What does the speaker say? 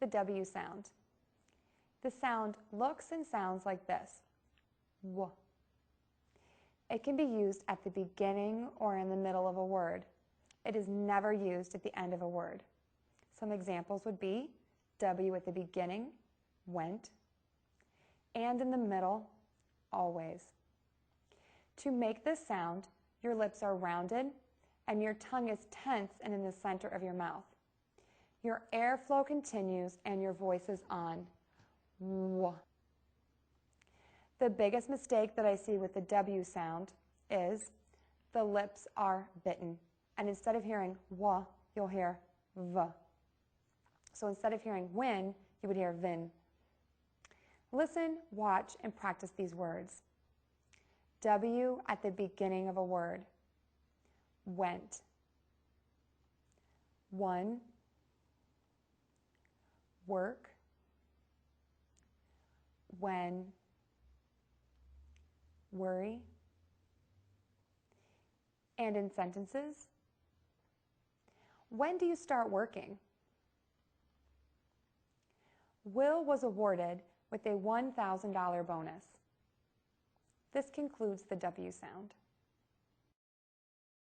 the W sound. The sound looks and sounds like this. W. It can be used at the beginning or in the middle of a word. It is never used at the end of a word. Some examples would be W at the beginning, went, and in the middle, always. To make this sound, your lips are rounded and your tongue is tense and in the center of your mouth. Your airflow continues and your voice is on. W. The biggest mistake that I see with the W sound is the lips are bitten. And instead of hearing W, you'll hear V. So instead of hearing win, you would hear vin. Listen, watch, and practice these words. W at the beginning of a word. Went. One. Work. When. Worry. And in sentences, when do you start working? Will was awarded with a $1,000 bonus. This concludes the W sound.